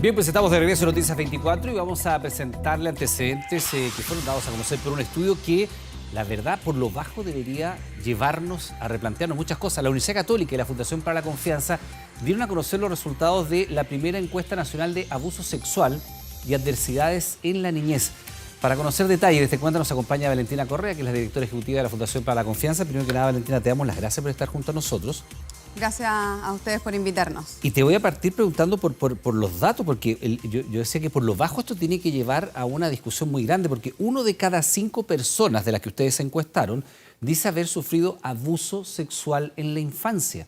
Bien, pues estamos de regreso en Noticias 24 y vamos a presentarle antecedentes que fueron dados a conocer por un estudio que, la verdad, por lo bajo debería llevarnos a replantearnos muchas cosas. La Universidad Católica y la Fundación para la Confianza dieron a conocer los resultados de la primera encuesta nacional de abuso sexual y adversidades en la niñez. Para conocer detalles de este cuento nos acompaña Valentina Correa, que es la directora ejecutiva de la Fundación para la Confianza. Primero que nada, Valentina, te damos las gracias por estar junto a nosotros. Gracias a ustedes por invitarnos. Y te voy a partir preguntando por los datos, porque yo decía que por lo bajo esto tiene que llevar a una discusión muy grande, porque 1 de cada 5 personas de las que ustedes encuestaron dice haber sufrido abuso sexual en la infancia.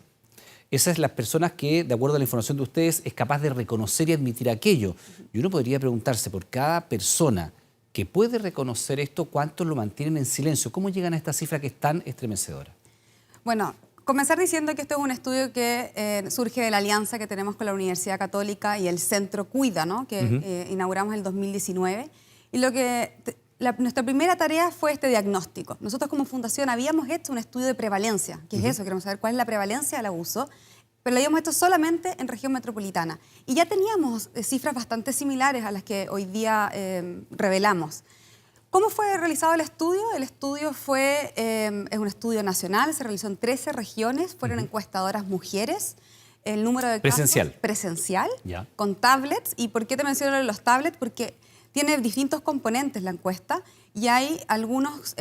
Esas son las personas que, de acuerdo a la información de ustedes, es capaz de reconocer y admitir aquello. Y uno podría preguntarse, por cada persona que puede reconocer esto, ¿cuántos lo mantienen en silencio? ¿Cómo llegan a esta cifra que es tan estremecedora? Bueno, comenzar diciendo que este es un estudio que surge de la alianza que tenemos con la Universidad Católica y el Centro Cuida, ¿no? Que inauguramos en el 2019. Y nuestra primera tarea fue este diagnóstico. Nosotros como fundación habíamos hecho un estudio de prevalencia, que es eso, queremos saber cuál es la prevalencia del abuso, pero lo habíamos hecho solamente en región metropolitana. Y ya teníamos cifras bastante similares a las que hoy día revelamos. ¿Cómo fue realizado el estudio? El estudio es un estudio nacional, se realizó en 13 regiones, fueron encuestadoras mujeres. El número de casos presencial, con tablets. ¿Y por qué te menciono los tablets? Porque tiene distintos componentes la encuesta y hay algunas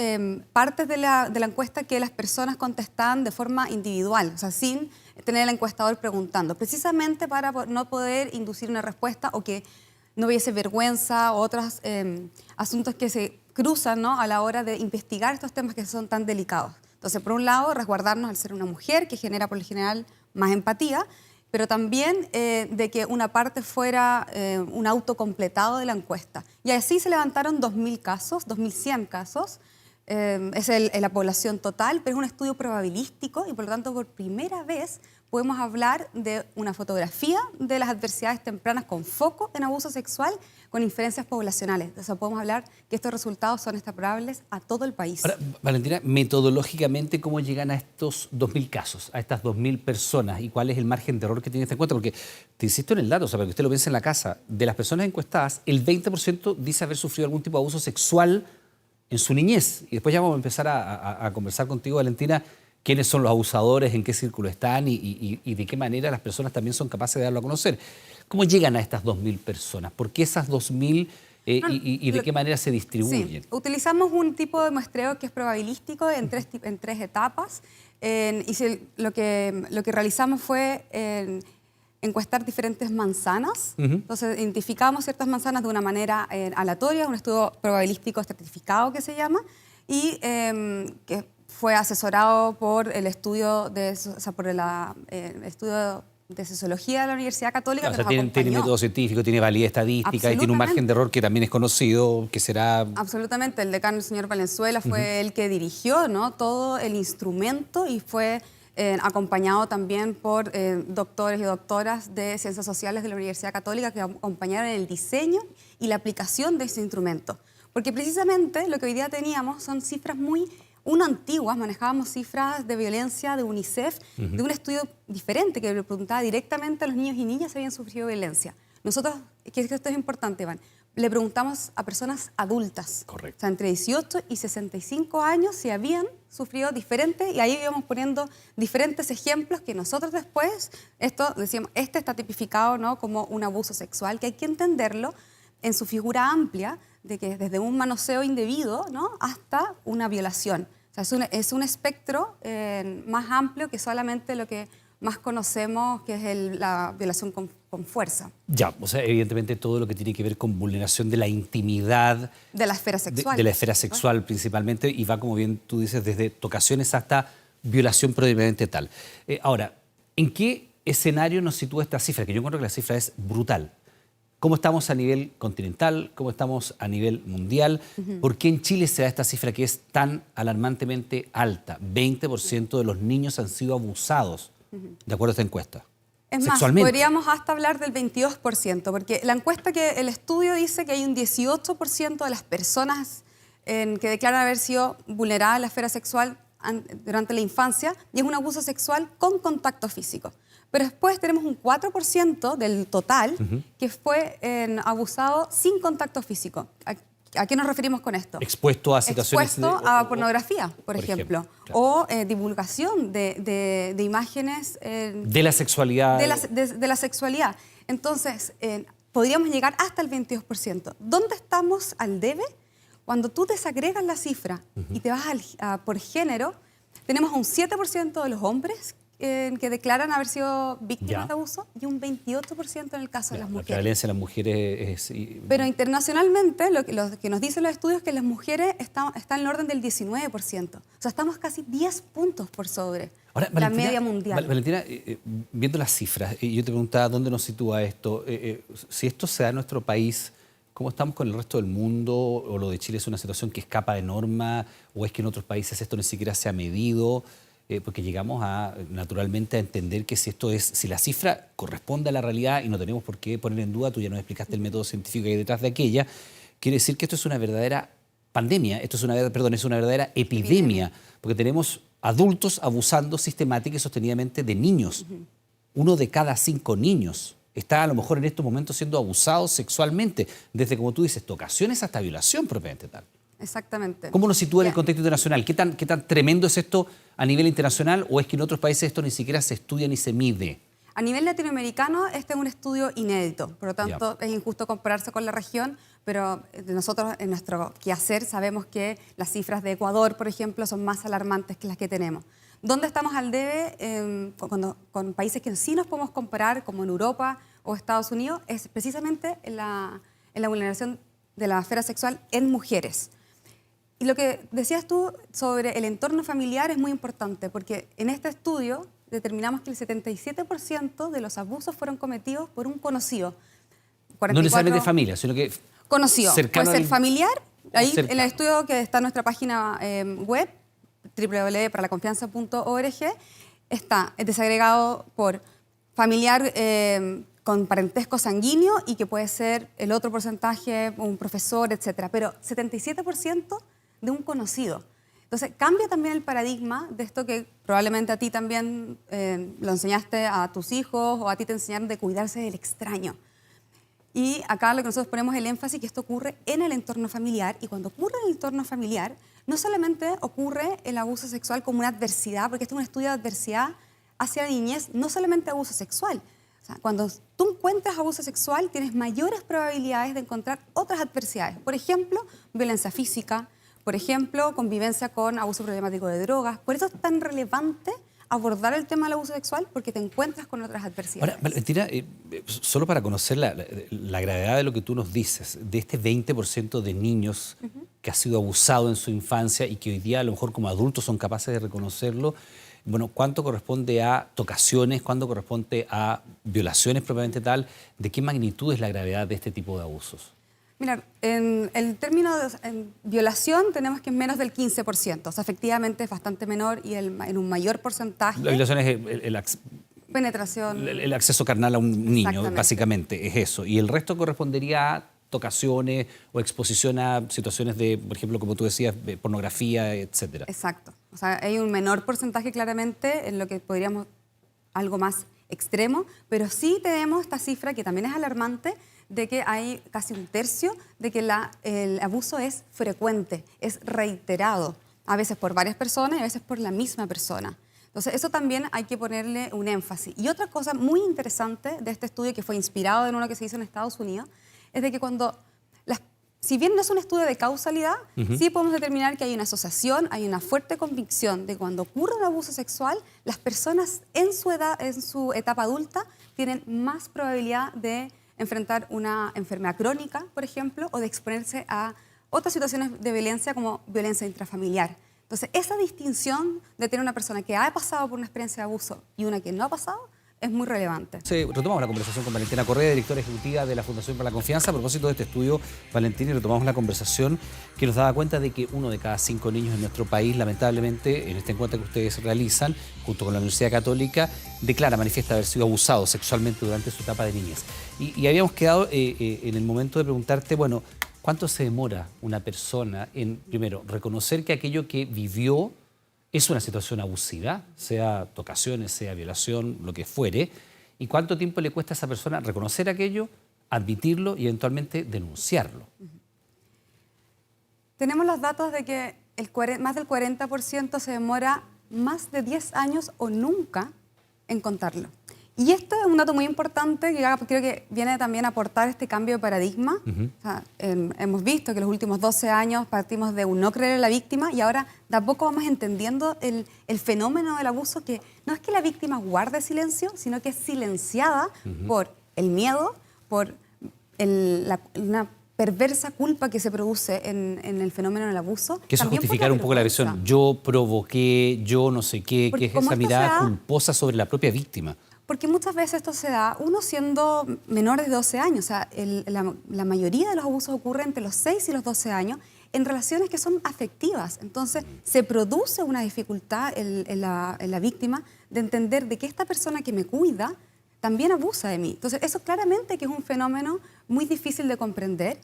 partes de la encuesta que las personas contestaban de forma individual, o sea, sin tener al encuestador preguntando, precisamente para no poder inducir una respuesta o que no hubiese vergüenza o otros asuntos que se cruzan, ¿no?, a la hora de investigar estos temas que son tan delicados. Entonces, por un lado, resguardarnos al ser una mujer, que genera por lo general más empatía, pero también de que una parte fuera un autocompletado de la encuesta. Y así se levantaron 2.000 casos, 2.100 casos, es la población total, pero es un estudio probabilístico y por lo tanto por primera vez podemos hablar de una fotografía de las adversidades tempranas con foco en abuso sexual con inferencias poblacionales. O sea, podemos hablar que estos resultados son extrapolables a todo el país. Ahora, Valentina, metodológicamente, ¿cómo llegan a estos 2.000 casos, a estas 2.000 personas? ¿Y cuál es el margen de error que tiene esta encuesta? Porque te insisto en el dato, o sea, para que usted lo piense en la casa, de las personas encuestadas, el 20% dice haber sufrido algún tipo de abuso sexual en su niñez. Y después ya vamos a empezar a conversar contigo, Valentina, quiénes son los abusadores, en qué círculo están y de qué manera las personas también son capaces de darlo a conocer. ¿Cómo llegan a estas 2.000 personas? ¿Por qué esas 2.000 y de qué manera se distribuyen? Sí, utilizamos un tipo de muestreo que es probabilístico en tres etapas. Lo que realizamos fue encuestar diferentes manzanas. Entonces, identificamos ciertas manzanas de una manera aleatoria, un estudio probabilístico estratificado que se llama, y que fue asesorado por el estudio estudio de sociología de la Universidad Católica. Claro, que tiene método científico, tiene validez estadística y tiene un margen de error que también es conocido, que será... Absolutamente. El decano, el señor Valenzuela, fue el que dirigió, ¿no?, todo el instrumento y fue acompañado también por doctores y doctoras de Ciencias Sociales de la Universidad Católica que acompañaron en el diseño y la aplicación de ese instrumento. Porque precisamente lo que hoy día teníamos son cifras muy antiguas, manejábamos cifras de violencia de UNICEF, de un estudio diferente que le preguntaba directamente a los niños y niñas si habían sufrido violencia. Nosotros, que esto es importante, Iván, le preguntamos a personas adultas, correcto, o sea, entre 18 y 65 años, si habían sufrido diferente, y ahí íbamos poniendo diferentes ejemplos que nosotros después, decíamos, este está tipificado, ¿no?, como un abuso sexual, que hay que entenderlo en su figura amplia, de que desde un manoseo indebido, ¿no?, hasta una violación. O sea, es un espectro más amplio que solamente lo que más conocemos, que es la violación con fuerza. Ya, o sea, evidentemente todo lo que tiene que ver con vulneración de la intimidad. De la esfera sexual. De la esfera sexual principalmente, y va, como bien tú dices, desde tocaciones hasta violación propiamente tal. Ahora, ¿en qué escenario nos sitúa esta cifra? Que yo encuentro que la cifra es brutal. ¿Cómo estamos a nivel continental? ¿Cómo estamos a nivel mundial? ¿Por qué en Chile se da esta cifra que es tan alarmantemente alta? 20% de los niños han sido abusados, de acuerdo a esta encuesta. Es más, podríamos hasta hablar del 22%, porque la encuesta el estudio dice que hay un 18% de las personas que declaran haber sido vulneradas en la esfera sexual durante la infancia, y es un abuso sexual con contacto físico. Pero después tenemos un 4% del total que fue abusado sin contacto físico. ¿A qué nos referimos con esto? Expuesto a situaciones... Expuesto a pornografía, por ejemplo. Claro. O divulgación de imágenes... de la sexualidad. De la sexualidad. Entonces, podríamos llegar hasta el 22%. ¿Dónde estamos al debe? Cuando tú desagregas la cifra y te vas por género, tenemos un 7% de los hombres que declaran haber sido víctimas de abuso y un 28% en el caso de las mujeres. La prevalencia de las mujeres es... Pero internacionalmente, lo que nos dicen los estudios es que las mujeres están en el orden del 19%. O sea, estamos casi 10 puntos por sobre la media mundial. Valentina, viendo las cifras, yo te preguntaba dónde nos sitúa esto. Si esto se da en nuestro país, ¿cómo estamos con el resto del mundo? ¿O lo de Chile es una situación que escapa de norma? ¿O es que en otros países esto ni siquiera se ha medido? Porque llegamos naturalmente a entender que si la cifra corresponde a la realidad y no tenemos por qué poner en duda, tú ya nos explicaste el método científico que hay detrás de aquella, quiere decir que esto es una verdadera pandemia, es una verdadera epidemia, porque tenemos adultos abusando sistemática y sostenidamente de niños. 1 de cada 5 niños está a lo mejor en estos momentos siendo abusado sexualmente, desde, como tú dices, tocaciones hasta violación propiamente tal. Exactamente. ¿Cómo nos sitúa en el contexto internacional? ¿Qué tan tremendo es esto a nivel internacional o es que en otros países esto ni siquiera se estudia ni se mide? A nivel latinoamericano, este es un estudio inédito, por lo tanto es injusto compararse con la región, pero nosotros en nuestro quehacer sabemos que las cifras de Ecuador, por ejemplo, son más alarmantes que las que tenemos. ¿Dónde estamos al debe con países que sí nos podemos comparar, como en Europa o Estados Unidos? Es precisamente en la vulneración de la esfera sexual en mujeres. Y lo que decías tú sobre el entorno familiar es muy importante, porque en este estudio determinamos que el 77% de los abusos fueron cometidos por un conocido. 44... No necesariamente familia, sino que... Conocido. Puede ser familiar. Ahí cercano. En el estudio que está en nuestra página web, www.paralaconfianza.org, está desagregado por familiar con parentesco sanguíneo y que puede ser el otro porcentaje, un profesor, etc. Pero 77% de un conocido. Entonces, cambia también el paradigma de esto que probablemente a ti también lo enseñaste a tus hijos o a ti te enseñaron de cuidarse del extraño. Y acá lo que nosotros ponemos el énfasis que esto ocurre en el entorno familiar, y cuando ocurre en el entorno familiar, no solamente ocurre el abuso sexual como una adversidad, porque este es un estudio de adversidad hacia la niñez, no solamente abuso sexual. O sea, cuando tú encuentras abuso sexual, tienes mayores probabilidades de encontrar otras adversidades. Por ejemplo, violencia física, por ejemplo, convivencia con abuso problemático de drogas. Por eso es tan relevante abordar el tema del abuso sexual, porque te encuentras con otras adversidades. Ahora, Valentina, solo para conocer la gravedad de lo que tú nos dices, de este 20% de niños que ha sido abusado en su infancia y que hoy día a lo mejor como adultos son capaces de reconocerlo, bueno, ¿cuánto corresponde a tocaciones? ¿Cuánto corresponde a violaciones propiamente tal? ¿De qué magnitud es la gravedad de este tipo de abusos? Mira, en el término de violación tenemos que es menos del 15%. O sea, efectivamente es bastante menor y en un mayor porcentaje... La violación es penetración. El acceso carnal a un niño, básicamente, es eso. Y el resto correspondería a tocaciones o exposición a situaciones de, por ejemplo, como tú decías, de pornografía, etcétera. Exacto. O sea, hay un menor porcentaje claramente en lo que podríamos algo más extremo, pero sí tenemos esta cifra que también es alarmante, de que hay casi un tercio de que el abuso es frecuente, es reiterado, a veces por varias personas y a veces por la misma persona. Entonces, eso también hay que ponerle un énfasis. Y otra cosa muy interesante de este estudio, que fue inspirado en uno que se hizo en Estados Unidos, es de que si bien no es un estudio de causalidad, sí podemos determinar que hay una asociación, hay una fuerte convicción de que cuando ocurre un abuso sexual, las personas en su etapa adulta, tienen más probabilidad de enfrentar una enfermedad crónica, por ejemplo, o de exponerse a otras situaciones de violencia como violencia intrafamiliar. Entonces, esa distinción de tener una persona que ha pasado por una experiencia de abuso y una que no ha pasado es muy relevante. Sí, retomamos la conversación con Valentina Correa, directora ejecutiva de la Fundación para la Confianza. A propósito de este estudio, Valentina, y retomamos la conversación que nos daba cuenta de que 1 de cada 5 niños en nuestro país, lamentablemente, en esta encuesta que ustedes realizan, junto con la Universidad Católica, manifiesta haber sido abusado sexualmente durante su etapa de niñez. Y habíamos quedado en el momento de preguntarte, bueno, ¿cuánto se demora una persona en, primero, reconocer que aquello que vivió es una situación abusiva, sea tocaciones, sea violación, lo que fuere, y cuánto tiempo le cuesta a esa persona reconocer aquello, admitirlo y eventualmente denunciarlo. Tenemos los datos de que más del 40% se demora más de 10 años o nunca en contarlo. Y esto es un dato muy importante que creo que viene también a aportar este cambio de paradigma. O sea, hemos visto que los últimos 12 años partimos de un no creer en la víctima y ahora de a poco vamos entendiendo el fenómeno del abuso, que no es que la víctima guarde silencio, sino que es silenciada por el miedo, por una perversa culpa que se produce en el fenómeno del abuso. Que eso es justificar un poco la versión. Yo provoqué, yo no sé qué, que es esa mirada culposa sobre la propia víctima. Porque muchas veces esto se da, uno siendo menor de 12 años, o sea, la mayoría de los abusos ocurren entre los 6 y los 12 años en relaciones que son afectivas. Entonces, se produce una dificultad en la víctima de entender de que esta persona que me cuida también abusa de mí. Entonces, eso claramente que es un fenómeno muy difícil de comprender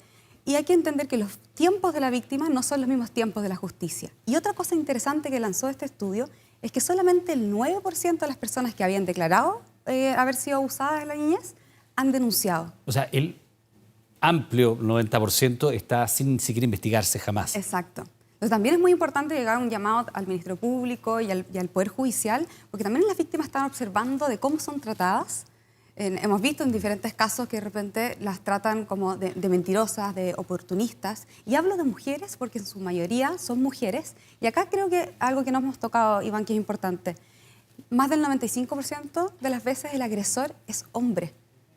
y hay que entender que los tiempos de la víctima no son los mismos tiempos de la justicia. Y otra cosa interesante que lanzó este estudio es que solamente el 9% de las personas que habían declarado haber sido abusadas en la niñez han denunciado. O sea, el amplio 90% está sin siquiera investigarse jamás. Exacto. Entonces también es muy importante llegar a un llamado al Ministerio Público y al Poder Judicial, porque también las víctimas están observando de cómo son tratadas. Hemos visto en diferentes casos que de repente las tratan como de mentirosas, de oportunistas. Y hablo de mujeres porque en su mayoría son mujeres. Y acá creo que algo que no hemos tocado, Iván, que es importante. Más del 95% de las veces el agresor es hombre.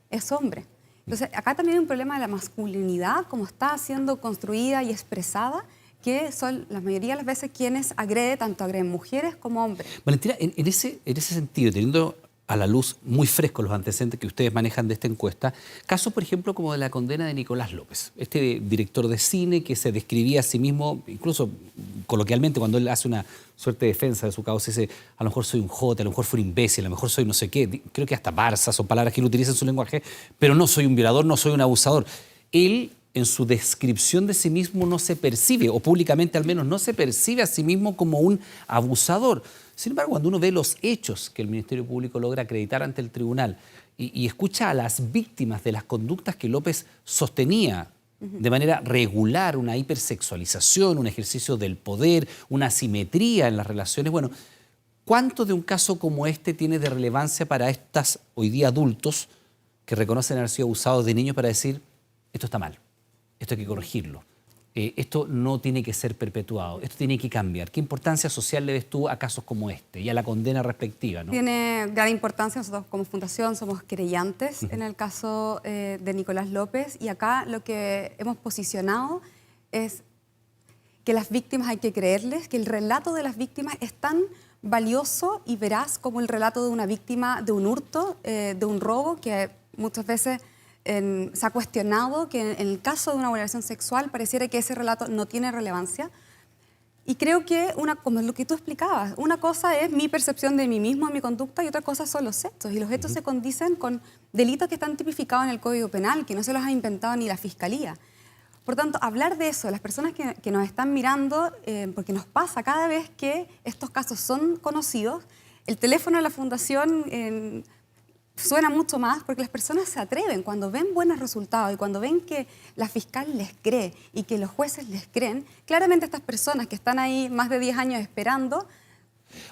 Es hombre. Entonces, acá también hay un problema de la masculinidad, como está siendo construida y expresada, que son la mayoría de las veces quienes tanto agreden mujeres como hombres. Valentina, en ese sentido, teniendo a la luz muy frescos los antecedentes que ustedes manejan de esta encuesta, casos, por ejemplo, como de la condena de Nicolás López, este director de cine que se describía a sí mismo, incluso coloquialmente, cuando él hace una suerte de defensa de su causa, dice, a lo mejor soy un jote, a lo mejor fui un imbécil, a lo mejor soy no sé qué, creo que hasta Barça son palabras que él utiliza en su lenguaje, pero no soy un violador, no soy un abusador. Él, en su descripción de sí mismo, no se percibe, o públicamente al menos, no se percibe a sí mismo como un abusador. Sin embargo, cuando uno ve los hechos que el Ministerio Público logra acreditar ante el tribunal y escucha a las víctimas de las conductas que López sostenía de manera regular, una hipersexualización, un ejercicio del poder, una asimetría en las relaciones, bueno, ¿cuánto de un caso como este tiene de relevancia para estas hoy día adultos que reconocen haber sido abusados de niños para decir, esto está mal, esto hay que corregirlo? Esto no tiene que ser perpetuado, esto tiene que cambiar. ¿Qué importancia social le ves tú a casos como este y a la condena respectiva, ¿no? Tiene gran importancia. Nosotros como fundación somos querellantes en el caso de Nicolás López y acá lo que hemos posicionado es que las víctimas hay que creerles, que el relato de las víctimas es tan valioso y veraz como el relato de una víctima de un hurto, de un robo, que muchas veces se ha cuestionado que en el caso de una violación sexual pareciera que ese relato no tiene relevancia. Y creo que, como lo que tú explicabas, una cosa es mi percepción de mí mismo, mi conducta, y otra cosa son los hechos. Y los hechos se condicen con delitos que están tipificados en el Código Penal, que no se los ha inventado ni la Fiscalía. Por tanto, hablar de eso, las personas que nos están mirando, porque nos pasa cada vez que estos casos son conocidos, el teléfono de la Fundación suena mucho más porque las personas se atreven cuando ven buenos resultados y cuando ven que la fiscal les cree y que los jueces les creen. Claramente estas personas que están ahí más de 10 años esperando,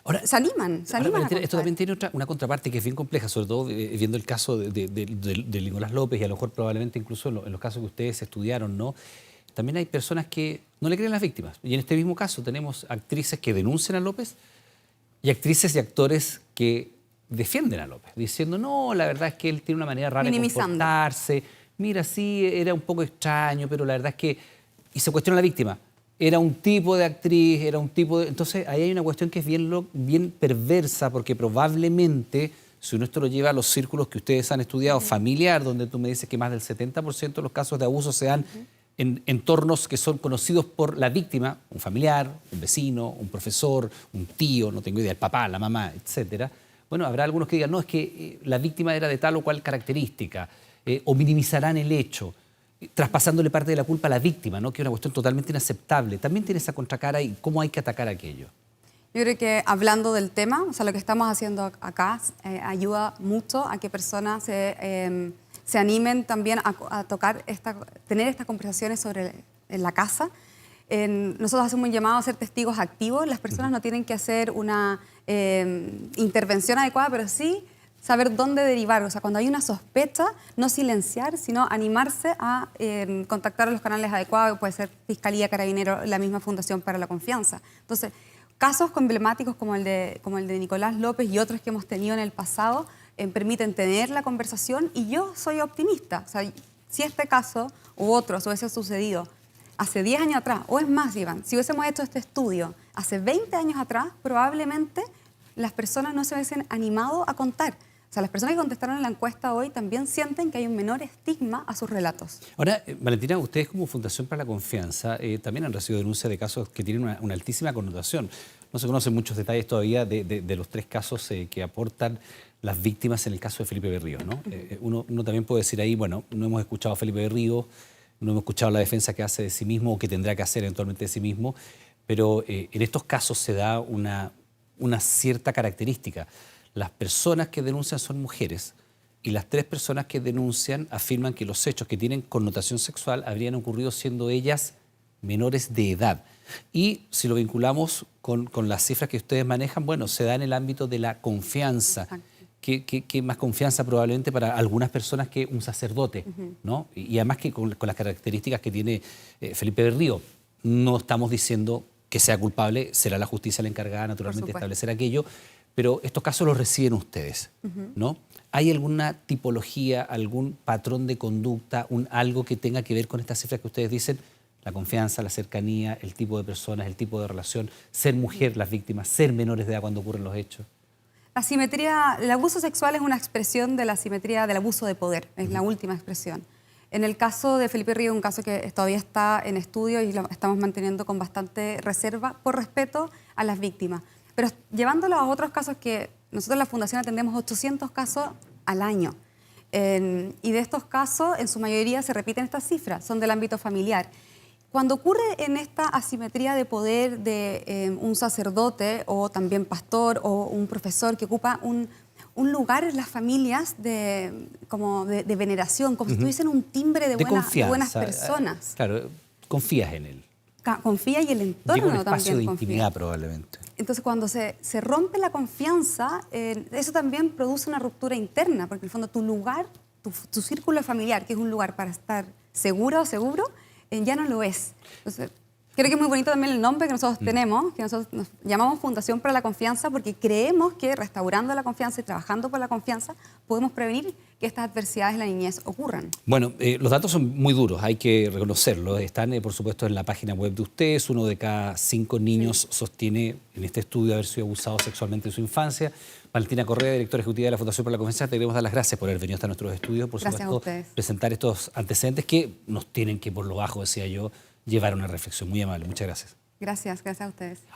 ahora, se animan. Esto también tiene una contraparte que es bien compleja, sobre todo viendo el caso de Nicolás López y a lo mejor probablemente incluso en los casos que ustedes estudiaron, ¿no? También hay personas que no le creen a las víctimas. Y en este mismo caso tenemos actrices que denuncian a López y actrices y actores que defienden a López, diciendo, no, la verdad es que él tiene una manera rara de comportarse. Mira, sí, era un poco extraño, pero la verdad es que... Y se cuestiona a la víctima. Era un tipo de actriz, era un tipo de... Entonces, ahí hay una cuestión que es bien perversa, porque probablemente, si uno esto lo lleva a los círculos que ustedes han estudiado, familiar, donde tú me dices que más del 70% de los casos de abuso se dan en entornos que son conocidos por la víctima, un familiar, un vecino, un profesor, un tío, no tengo idea, el papá, la mamá, etcétera. Bueno, habrá algunos que digan, no, es que la víctima era de tal o cual característica, o minimizarán el hecho, traspasándole parte de la culpa a la víctima, ¿no? Que es una cuestión totalmente inaceptable. También tiene esa contracara y cómo hay que atacar aquello. Yo creo que hablando del tema, o sea, lo que estamos haciendo acá ayuda mucho a que personas se animen también a tener estas conversaciones en la casa. Nosotros hacemos un llamado a ser testigos activos. Las personas no tienen que hacer una intervención adecuada, pero sí saber dónde derivar. O sea, cuando hay una sospecha, no silenciar, sino animarse a contactar a los canales adecuados, puede ser Fiscalía, Carabineros, la misma Fundación para la Confianza. Entonces, casos emblemáticos como el de Nicolás López y otros que hemos tenido en el pasado permiten tener la conversación, y yo soy optimista. O sea, si este caso u otros hubiese sucedido hace 10 años atrás, o es más, Iván, si hubiésemos hecho este estudio hace 20 años atrás, probablemente las personas no se hubiesen animado a contar. O sea, las personas que contestaron en la encuesta hoy también sienten que hay un menor estigma a sus relatos. Ahora, Valentina, ustedes como Fundación para la Confianza también han recibido denuncias de casos que tienen una altísima connotación. No se conocen muchos detalles todavía de los 3 casos que aportan las víctimas en el caso de Felipe Berríos, ¿no? Uno también puede decir ahí, bueno, no hemos escuchado a Felipe Berríos, no hemos escuchado la defensa que hace de sí mismo o que tendrá que hacer eventualmente de sí mismo, pero en estos casos se da una cierta característica. Las personas que denuncian son mujeres y las 3 personas que denuncian afirman que los hechos que tienen connotación sexual habrían ocurrido siendo ellas menores de edad. Y si lo vinculamos con las cifras que ustedes manejan, bueno, se da en el ámbito de la confianza. ¿Qué más confianza probablemente para algunas personas que un sacerdote, ¿no? Y además que con las características que tiene Felipe Berríos. No estamos diciendo que sea culpable, será la justicia la encargada naturalmente de establecer aquello, pero estos casos los reciben ustedes, ¿no? ¿Hay alguna tipología, algún patrón de conducta, algo que tenga que ver con estas cifras que ustedes dicen? La confianza, la cercanía, el tipo de personas, el tipo de relación, ser mujer las víctimas, ser menores de edad cuando ocurren los hechos. La simetría, el abuso sexual es una expresión de la simetría del abuso de poder, es la última expresión. En el caso de Felipe Ríos, un caso que todavía está en estudio y lo estamos manteniendo con bastante reserva por respeto a las víctimas. Pero llevándolo a otros casos que nosotros en la Fundación atendemos 800 casos al año. Y de estos casos, en su mayoría se repiten estas cifras, son del ámbito familiar. Cuando ocurre en esta asimetría de poder de un sacerdote o también pastor o un profesor que ocupa un lugar en las familias de veneración, como si tuviesen un timbre de buenas personas. Claro, confías en él. Confía y el entorno llega un espacio también de confía. intimidad probablemente. Entonces, cuando se rompe la confianza, eso también produce una ruptura interna, porque en el fondo tu lugar, tu círculo familiar, que es un lugar para estar segura o seguro, ya no lo es. Entonces, creo que es muy bonito también el nombre que nosotros tenemos, que nosotros nos llamamos Fundación para la Confianza, porque creemos que restaurando la confianza y trabajando por la confianza podemos prevenir que estas adversidades en la niñez ocurran. Bueno, los datos son muy duros, hay que reconocerlo. Están, por supuesto, en la página web de ustedes. 1 de cada 5 niños sostiene en este estudio haber sido abusado sexualmente en su infancia. Valentina Correa, directora ejecutiva de la Fundación para la Confianza, te queremos dar las gracias por haber venido hasta nuestros estudios, por supuesto, presentar estos antecedentes que nos tienen que, por lo bajo, decía yo, llevar a una reflexión. Muy amable, muchas gracias. Gracias a ustedes.